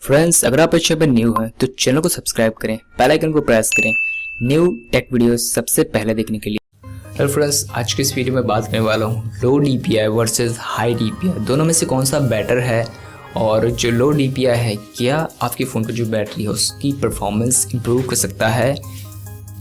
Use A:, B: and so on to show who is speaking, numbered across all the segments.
A: Friends, अगर आप इस चैनल पर न्यू हैं तो चैनल को सब्सक्राइब करें, बेल आइकन को प्रेस करें न्यू टेक वीडियोस सबसे पहले देखने के लिए। हेलो फ्रेंड्स, आज की इस वीडियो में बात करने वाला हूँ लो DPI वर्सेस हाई DPI, दोनों में से कौन सा बेटर है। और जो लो DPI है, क्या आपके फ़ोन का जो बैटरी है उसकी परफॉर्मेंस इंप्रूव कर सकता है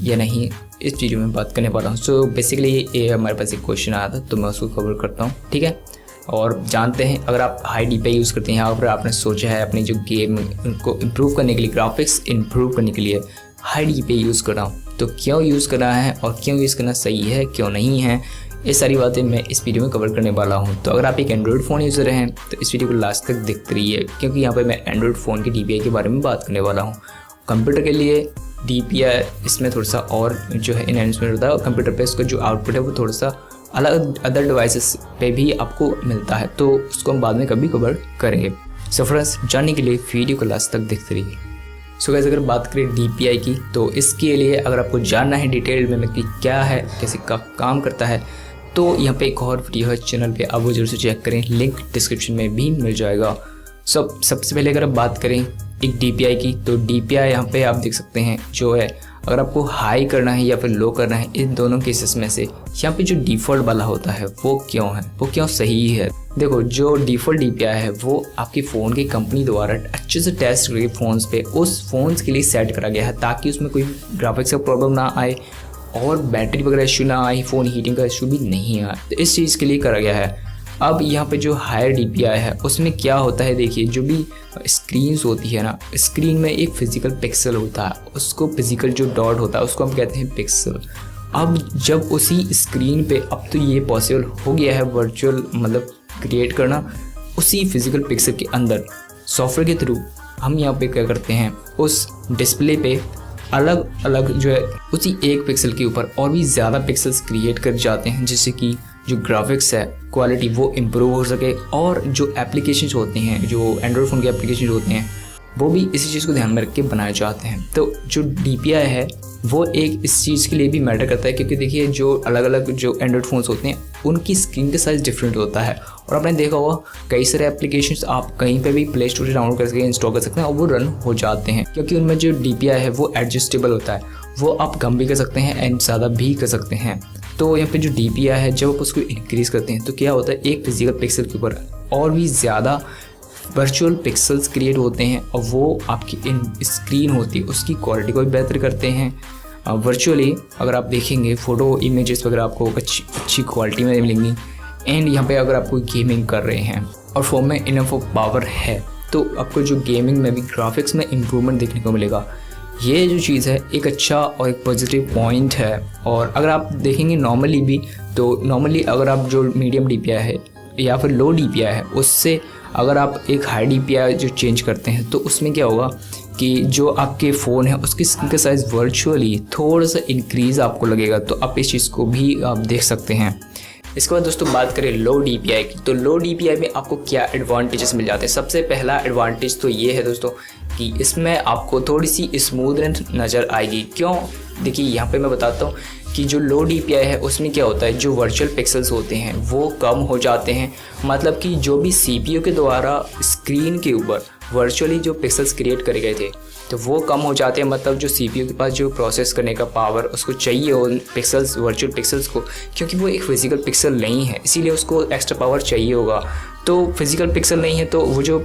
A: या नहीं, इस वीडियो में बात करने वाला हूँ। सो बेसिकली ये हमारे पास एक क्वेश्चन आया था तो मैं उसको कवर करता हूँ, ठीक है। और जानते हैं, अगर आप हाई DPI यूज़ करते हैं या अगर आपने सोचा है अपनी जो गेम उनको इम्प्रूव करने के लिए, ग्राफिक्स इम्प्रूव करने के लिए हाई DPI यूज़ करना, तो क्यों यूज़ करना है और क्यों यूज़ करना सही है, क्यों नहीं है, ये सारी बातें मैं इस वीडियो में कवर करने वाला हूँ। तो अगर आप एक एंड्रॉयड फ़ोन यूज़र हैं तो इस वीडियो को लास्ट तक देखते रहिए, क्योंकि यहाँ पर मैं एंड्रॉयड फ़ोन के DPI के बारे में बात करने वाला हूँ। कंप्यूटर के लिए DPI इसमें थोड़ा सा और जो है इनहेंसमेंट होता है, और कंप्यूटर पे इसका जो आउटपुट है वो थोड़ा सा अलग अदर डिवाइसेस पे भी आपको मिलता है, तो उसको हम बाद में कभी कवर करेंगे। सो फ्रेंड्स, जानने के लिए वीडियो को लास्ट तक देखते रहिए। सो गाइस, अगर बात करें DPI की, तो इसके लिए अगर आपको जानना है डिटेल में कि क्या है, कैसे काम करता है, तो यहाँ पे एक और वीडियो है चैनल पे, आप वो जरूर से चेक करें, लिंक डिस्क्रिप्शन में भी मिल जाएगा। सबसे पहले अगर आप बात करें एक DPI की, तो DPI यहाँ पे आप देख सकते हैं जो है, अगर आपको हाई करना है या फिर लो करना है, इन दोनों केसेस में से यहाँ पे जो डिफ़ॉल्ट वाला होता है वो क्यों है, वो क्यों सही है। देखो, जो डिफ़ॉल्ट DPI है वो आपके फ़ोन की कंपनी द्वारा अच्छे से टेस्ट करके फ़ोन्स पे उस फ़ोन्स के लिए सेट करा गया है, ताकि उसमें कोई ग्राफिक्स का प्रॉब्लम ना आए और बैटरी वगैरह इशू ना आए, फ़ोन हीटिंग का इशू भी नहीं आए, तो इस चीज़ के लिए करा गया है। अब यहाँ पे जो हायर DPI है उसमें क्या होता है, देखिए, जो भी स्क्रीन्स होती है ना, स्क्रीन में एक फिजिकल पिक्सल होता है, उसको फिजिकल जो डॉट होता है उसको हम कहते हैं पिक्सल। अब जब उसी स्क्रीन पे अब तो ये पॉसिबल हो गया है वर्चुअल मतलब क्रिएट करना, उसी फिजिकल पिक्सल के अंदर सॉफ्टवेयर के थ्रू हम यहाँ पे क्या करते हैं, उस डिस्प्ले पे अलग अलग जो है उसी एक पिक्सल के ऊपर और भी ज़्यादा पिक्सल्स क्रिएट कर जाते हैं, जिससे कि जो ग्राफिक्स है क्वालिटी वो इम्प्रूव हो सके, और जो एप्लीकेशंस होते हैं, जो एंड्रॉयड फ़ोन के एप्लीकेशन होते हैं, वो भी इसी चीज़ को ध्यान में रख के बनाए जाते हैं। तो जो DPI है वो एक इस चीज़ के लिए भी मैटर करता है, क्योंकि देखिए, जो अलग अलग जो एंड्रॉयड फ़ोन्स होते हैं उनकी स्क्रीन का साइज़ डिफरेंट होता है, और आपने देखा होगा कई सारे एप्लीकेशंस आप कहीं पे भी प्ले स्टोर से डाउनलोड करके इंस्टॉल कर सकते हैं और वो रन हो जाते हैं, क्योंकि उनमें जो DPI है वो एडजस्टेबल होता है, वो आप कम भी कर सकते हैं एंड ज़्यादा भी कर सकते हैं। तो यहाँ पे जो DPI है, जब आप उसको इंक्रीज़ करते हैं तो क्या होता है, एक फिजिकल पिक्सल के ऊपर और भी ज़्यादा वर्चुअल पिक्सल्स क्रिएट होते हैं, और वो आपकी इन स्क्रीन होती है उसकी क्वालिटी को भी बेहतर करते हैं। वर्चुअली अगर आप देखेंगे फ़ोटो इमेजेस वगैरह आपको अच्छी क्वालिटी में मिलेंगी, एंड यहाँ पे अगर आप कोई गेमिंग कर रहे हैं और फ़ोन में इनफ ऑफ पावर है, तो आपको जो गेमिंग में भी ग्राफिक्स में इम्प्रूवमेंट देखने को मिलेगा। ये जो चीज़ है एक अच्छा और एक पॉजिटिव पॉइंट है। और अगर आप देखेंगे नॉर्मली भी, तो नॉर्मली अगर आप जो मीडियम DPI है या फिर लो DPI है, उससे अगर आप एक हाई DPI जो चेंज करते हैं, तो उसमें क्या होगा कि जो आपके फ़ोन है उसकी स्क्रीन का साइज़ वर्चुअली थोड़ा सा इंक्रीज़ आपको लगेगा, तो आप इस चीज़ को भी आप देख सकते हैं। इसके बाद दोस्तों बात करें लो DPI की, तो लो DPI में आपको क्या एडवांटेजेस मिल जाते हैं। सबसे पहला एडवांटेज तो ये है दोस्तों कि इसमें आपको थोड़ी सी स्मूथनेस नज़र आएगी। क्यों? देखिए, यहाँ पे मैं बताता हूँ कि जो लो DPI है उसमें क्या होता है, जो वर्चुअल पिक्सल्स होते हैं वो कम हो जाते हैं, मतलब कि जो भी CPU के द्वारा स्क्रीन के ऊपर वर्चुअली जो पिक्सल्स क्रिएट करे गए थे तो वो कम हो जाते हैं, मतलब जो CPU के पास जो प्रोसेस करने का पावर उसको चाहिए उन पिक्सल्स, वर्चुअल पिक्सल्स को, क्योंकि वो एक फिजिकल पिक्सल नहीं है इसीलिए उसको एक्स्ट्रा पावर चाहिए होगा। तो फिजिकल पिक्सल नहीं है तो वो जो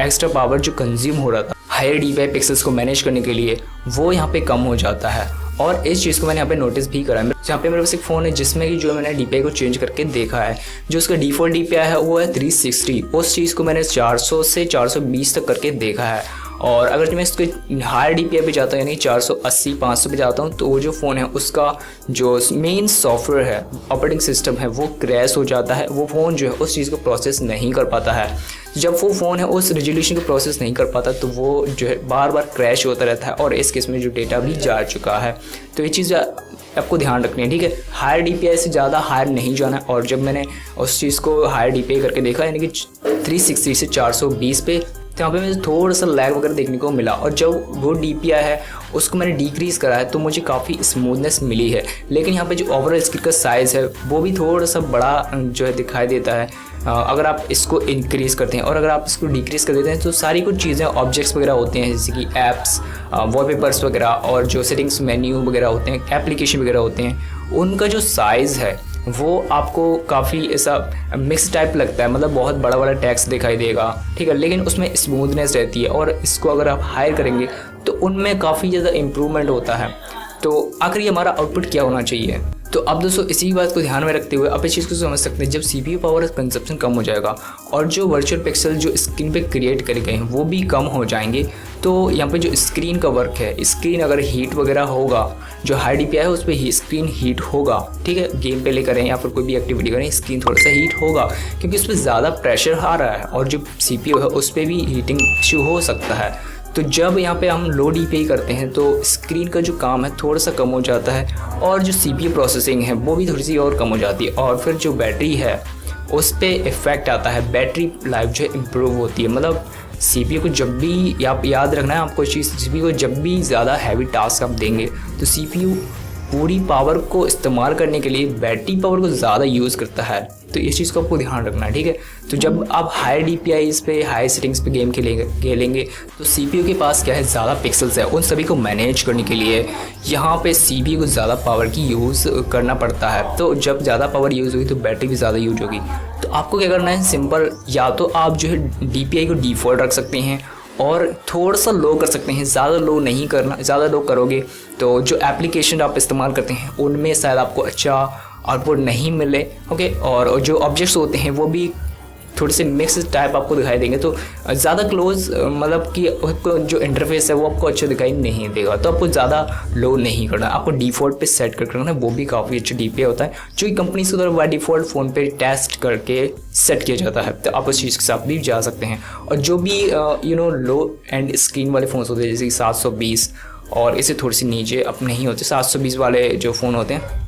A: एक्स्ट्रा पावर जो कंज्यूम हो रहा था हायर DPI पिक्सल्स को मैनेज करने के लिए, वो यहाँ पे कम हो जाता है। और इस चीज़ को मैंने यहाँ पे नोटिस भी करा है। यहाँ पे मेरे पास एक फ़ोन है जिसमें कि जो मैंने DPI को चेंज करके देखा है, जो उसका डिफ़ॉल्ट DPI है वो है 360, उस चीज़ को मैंने 400 से 420 तक करके देखा है। और अगर मैं इसको हायर DPI पे जाता हूँ, यानी 480 500 पे जाता हूँ, तो वो जो फ़ोन है उसका जो मेन सॉफ्टवेयर है, ऑपरेटिंग सिस्टम है, वो क्रैश हो जाता है। वो फ़ोन जो है उस चीज़ को प्रोसेस नहीं कर पाता है। जब वो फ़ोन है उस रेजोल्यूशन को प्रोसेस नहीं कर पाता, तो वो जो है बार बार क्रैश होता रहता है, और इस केस में जो डेटा भी जा चुका है। तो ये चीज़ आपको ध्यान रखनी है, ठीक है। हायर DPI से ज़्यादा हायर नहीं जाना है। और जब मैंने उस चीज़ को हायर DPI करके देखा, यानी कि 360 से 420 पे, तो यहाँ पे मुझे थोड़ा सा लैग वगैरह देखने को मिला, और जब वो DPI है उसको मैंने डिक्रीज़ करा है तो मुझे काफ़ी स्मूथनेस मिली है। लेकिन यहाँ पे जो ओवरऑल स्क्रीन का साइज़ है वो भी थोड़ा सा बड़ा जो है दिखाई देता है। अगर आप इसको इंक्रीज़ करते हैं और अगर आप इसको डिक्रीज़ कर देते हैं तो सारी कुछ चीज़ें ऑब्जेक्ट्स वगैरह होते हैं जैसे कि ऐप्स, वॉलपेपर्स वगैरह और जो सेटिंग्स मेन्यू वगैरह होते हैं, एप्लीकेशन वगैरह होते हैं, उनका जो साइज़ है वो आपको काफ़ी ऐसा मिक्स टाइप लगता है, मतलब बहुत बड़ा बड़ा टेक्स्ट दिखाई देगा, ठीक है, लेकिन उसमें स्मूथनेस रहती है। और इसको अगर आप हायर करेंगे तो उनमें काफ़ी ज़्यादा इम्प्रूवमेंट होता है। तो आखिर ये हमारा आउटपुट क्या होना चाहिए? तो अब दोस्तों इसी बात को ध्यान में रखते हुए आप इस चीज़ को समझ सकते हैं, जब CPU पावर कंजप्शन कम हो जाएगा और जो वर्चुअल पिक्सल जो स्क्रीन पे क्रिएट करे गए हैं वो भी कम हो जाएंगे, तो यहाँ पे जो स्क्रीन का वर्क है, स्क्रीन अगर हीट वगैरह होगा, जो हाई DPI है उस पर स्क्रीन हीट होगा, ठीक है, गेम प्ले करें या फिर कोई भी एक्टिविटी करें, स्क्रीन थोड़ा सा हीट होगा क्योंकि उस पर ज़्यादा प्रेशर आ रहा है और जो CPU है उस पर भी हीटिंग इशू हो सकता है। तो जब यहाँ पे हम लो DPI करते हैं तो स्क्रीन का जो काम है थोड़ा सा कम हो जाता है और जो CPU प्रोसेसिंग है वो भी थोड़ी सी और कम हो जाती है और फिर जो बैटरी है उस पर इफ़ेक्ट आता है, बैटरी लाइफ जो है इम्प्रूव होती है। मतलब CPU को जब भी आप याद रखना है आपको चीज़, CPU को जब भी ज़्यादा हैवी टास्क आप देंगे तो CPU पूरी पावर को इस्तेमाल करने के लिए बैटरी पावर को ज़्यादा यूज़ करता है। तो इस चीज़ को आपको ध्यान रखना है, ठीक है। तो जब आप हाई DPI पे, हाई सेटिंग्स पे गेम खेलेंगे तो CPU के पास क्या है, ज़्यादा पिक्सल्स है, उन सभी को मैनेज करने के लिए यहाँ पे CPU को ज़्यादा पावर की यूज़ करना पड़ता है। तो जब ज़्यादा पावर यूज़ होगी तो बैटरी भी ज़्यादा यूज होगी। तो आपको क्या करना है, सिंपल, या तो आप जो है DPI को डिफ़ॉल्ट रख सकते हैं और थोड़ा सा लो कर सकते हैं, ज़्यादा लो नहीं करना। ज़्यादा लो करोगे तो जो एप्लीकेशन आप इस्तेमाल करते हैं उनमें शायद आपको अच्छा आउटपुट नहीं मिले, ओके। और जो ऑब्जेक्ट्स होते हैं वो भी थोड़े से मिक्स टाइप आपको दिखाई देंगे, तो ज़्यादा क्लोज, मतलब कि आपको जो इंटरफेस है वो आपको अच्छा दिखाई नहीं देगा। तो आपको ज़्यादा लो नहीं करना, आपको डिफ़ॉल्ट पे सेट कर करना है, वो भी काफ़ी अच्छा DPI होता है जो कि कंपनी से उधर बाय डिफ़ॉल्ट फ़ोन पे टेस्ट करके सेट किया जाता है। तो आप उस चीज़ के साथ भी जा सकते हैं। और जो भी लो एंड स्क्रीन वाले फ़ोन्स होते हैं जैसे कि 720 और इससे थोड़ी सी नीचे अब नहीं होते, 720 वाले जो फ़ोन होते हैं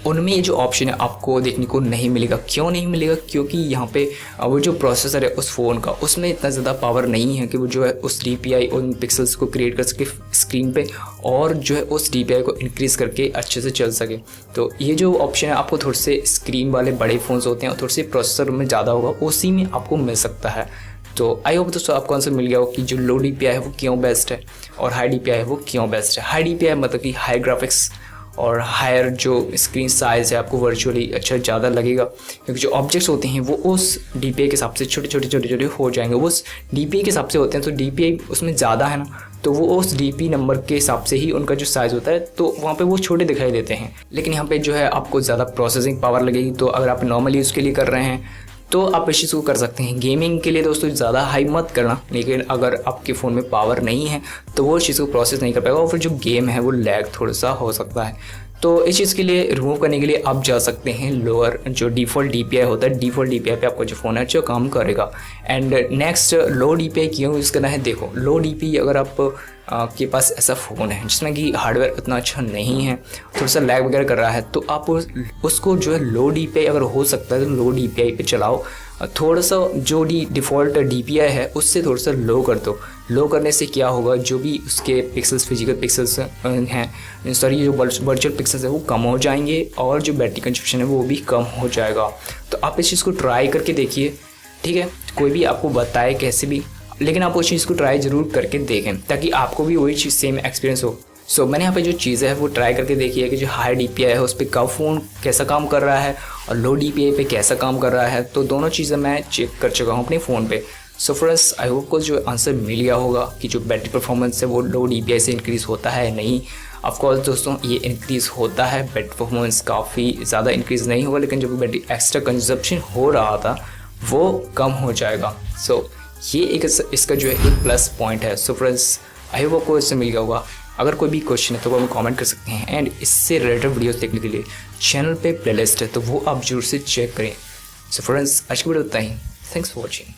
A: उनमें ये जो ऑप्शन है आपको देखने को नहीं मिलेगा। क्यों नहीं मिलेगा? क्योंकि यहाँ पे वो जो प्रोसेसर है उस फ़ोन का, उसमें इतना ज़्यादा पावर नहीं है कि वो जो है उस DPI उन पिक्सल्स को क्रिएट कर सके स्क्रीन पे और जो है उस DPI को इंक्रीज़ करके अच्छे से चल सके। तो ये जो ऑप्शन है आपको थोड़े से स्क्रीन वाले बड़े फ़ोन्स होते हैं और थोड़े से प्रोसेसर में ज़्यादा होगा, उसी में आपको मिल सकता है। तो आई होप दोस्तों आपको आंसर मिल गया हो कि जो लो DPI है वो क्यों बेस्ट है और हाई DPI है वो क्यों बेस्ट है। हाई DPI मतलब कि हाई ग्राफिक्स और हायर जो स्क्रीन साइज़ है आपको वर्चुअली अच्छा ज़्यादा लगेगा क्योंकि जो ऑब्जेक्ट्स होते हैं वो उस DPI के हिसाब से छोटे छोटे हो जाएंगे, वो उस DPI के हिसाब से होते हैं। तो DPI उसमें ज़्यादा है ना, तो वो उस DP नंबर के हिसाब से ही उनका जो साइज़ होता है, तो वहाँ पे वो छोटे दिखाई देते हैं। लेकिन यहाँ पे जो है आपको ज़्यादा प्रोसेसिंग पावर लगेगी। तो अगर आप नॉर्मल यूज़ के लिए कर रहे हैं तो आप इस चीज़ को कर सकते हैं। गेमिंग के लिए दोस्तों ज़्यादा हाई मत करना, लेकिन अगर आपके फ़ोन में पावर नहीं है तो वो चीज़ को प्रोसेस नहीं कर पाएगा और फिर जो गेम है वो लैग थोड़ा सा हो सकता है। तो इस चीज़ के लिए रिमूव करने के लिए आप जा सकते हैं लोअर जो डिफ़ॉल्ट DPI होता है, डिफ़ॉल्ट DPI पे आपका जो फ़ोन है जो काम करेगा। एंड नेक्स्ट लो DPI क्यों यूज़ करना है, देखो लो DPI अगर आप के पास ऐसा फ़ोन है जिसमें कि हार्डवेयर उतना अच्छा नहीं है, थोड़ा सा लैग वगैरह कर रहा है, तो आप उसको जो है लो DPI अगर हो सकता है तो लो DPI पे चलाओ। थोड़ा सा जो डिफ़ॉल्ट DPI है उससे थोड़ा सा लो कर दो। लो करने से क्या होगा, जो भी उसके पिक्सल्स, फिजिकल पिक्सल्स हैं, सॉरी जो वर्चुअल पिक्सल्स है वो कम हो जाएंगे और जो बैटरी कंजप्शन है वो भी कम हो जाएगा। तो आप इस चीज़ को ट्राई करके देखिए, ठीक है। कोई भी आपको बताए कैसे भी, लेकिन आप उस चीज़ को ट्राई ज़रूर करके देखें ताकि आपको भी वही चीज़ सेम एक्सपीरियंस हो। सो मैंने यहाँ पे जो चीज़ है वो ट्राई करके देखी है कि जो हाई DPI है उस पर कब फ़ोन कैसा काम कर रहा है और लो DPI पे कैसा काम कर रहा है। तो दोनों चीज़ें मैं चेक कर चुका हूँ अपने फ़ोन पे। सो फ्रेंड्स आई होप को जो आंसर मिल गया होगा कि जो बैटरी परफॉर्मेंस है वो लो DPI से इंक्रीज़ होता है नहीं। ऑफकोर्स दोस्तों ये इंक्रीज़ होता है, बैटरी परफॉर्मेंस काफ़ी ज़्यादा इंक्रीज़ नहीं होगा, लेकिन जो बैटरी एक्स्ट्रा कंजप्शन हो रहा था वो कम हो जाएगा। सो ये एक इसका जो है एक प्लस पॉइंट है। सो फ्रेंड्स आई होप आपको इससे मिल गया होगा। अगर कोई भी क्वेश्चन है तो वो हमें कमेंट कर सकते हैं एंड इससे रिलेटेड वीडियोस देखने के लिए चैनल पे प्लेलिस्ट है तो वो आप जरूर से चेक करें। सो फ्रेंड्स आज की वीडियो इतना ही। Thanks for watching.